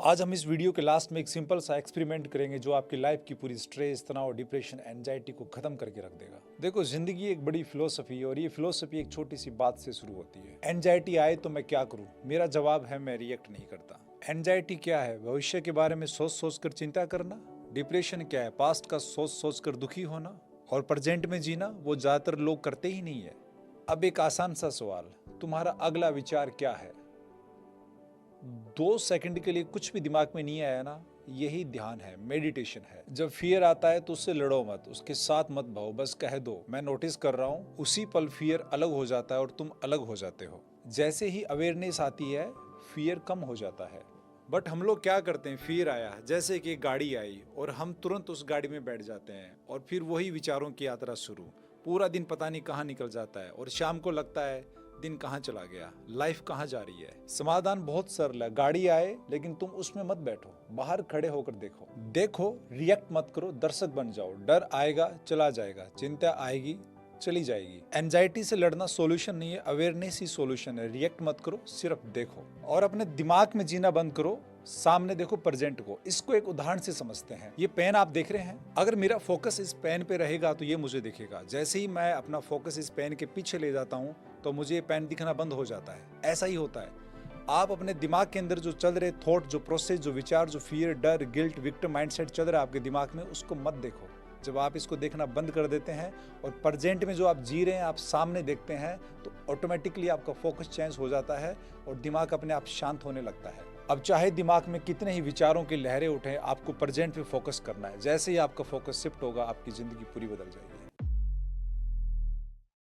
आज हम इस वीडियो के लास्ट में एक सिंपल सा एक्सपेरिमेंट करेंगे जो आपकी लाइफ की पूरी स्ट्रेस, तनाव, डिप्रेशन, एंजाइटी को खत्म करके रख देगा। देखो, जिंदगी एक बड़ी फिलोसफी है और ये फिलोसफी एक छोटी सी बात से शुरू होती है। एंजाइटी आए तो मैं क्या करूं? मेरा जवाब है, मैं रिएक्ट नहीं करता। एंजाइटी क्या है? भविष्य के बारे में सोच सोच कर चिंता करना। डिप्रेशन क्या है? पास्ट का सोच सोच कर दुखी होना। और प्रेजेंट में जीना, वो ज्यादातर लोग करते ही नहीं है। अब एक आसान सा सवाल, तुम्हारा अगला विचार क्या है? 2 सेकंड के लिए कुछ भी दिमाग में नहीं आया ना, यही ध्यान है, मेडिटेशन है। जब फियर आता है तो उससे लड़ो मत, उसके साथ मत भाओ, बस कह दो मैं नोटिस कर रहा हूँ। उसी पल फियर अलग हो जाता है और तुम अलग हो जाते हो। जैसे ही अवेयरनेस आती है, फियर कम हो जाता है। बट हम लोग क्या करते हैं, फियर आया, जैसे कि एक गाड़ी आई और हम तुरंत उस गाड़ी में बैठ जाते हैं और फिर वही विचारों की यात्रा शुरू। पूरा दिन पता नहीं कहाँ निकल जाता है और शाम को लगता है दिन कहाँ चला गया, लाइफ कहाँ जा रही है। समाधान बहुत सरल है, गाड़ी आए लेकिन तुम उसमें मत बैठो, बाहर खड़े होकर देखो, रिएक्ट मत करो, दर्शक बन जाओ। डर आएगा, चला जाएगा, चिंता आएगी, चली जाएगी। एंजाइटी से लड़ना सॉल्यूशन नहीं है, अवेयरनेस ही सॉल्यूशन है। रिएक्ट मत करो, सिर्फ देखो और अपने दिमाग में जीना बंद करो, सामने देखो, प्रेजेंट को। इसको एक उदाहरण से समझते हैं। ये पेन आप देख रहे हैं, अगर मेरा फोकस इस पेन पे रहेगा तो ये मुझे दिखेगा। जैसे ही मैं अपना फोकस इस पेन के पीछे ले जाता हूँ तो मुझे ये पेन दिखना बंद हो जाता है। ऐसा ही होता है। आप अपने दिमाग के अंदर जो चल रहे थॉट, जो प्रोसेस, जो विचार, जो फियर, डर, गिल्ट, विक्टिम माइंडसेट चल रहा है आपके दिमाग में, उसको मत देखो। जब आप इसको देखना बंद कर देते हैं और प्रेजेंट में जो आप जी रहे हैं आप सामने देखते हैं, तो ऑटोमेटिकली आपका फोकस चेंज हो जाता है और दिमाग अपने आप शांत होने लगता है। अब चाहे दिमाग में कितने ही विचारों की लहरें उठें, आपको प्रेजेंट पे फोकस करना है। जैसे ही आपका फोकस शिफ्ट होगा, आपकी जिंदगी पूरी बदल जाएगी।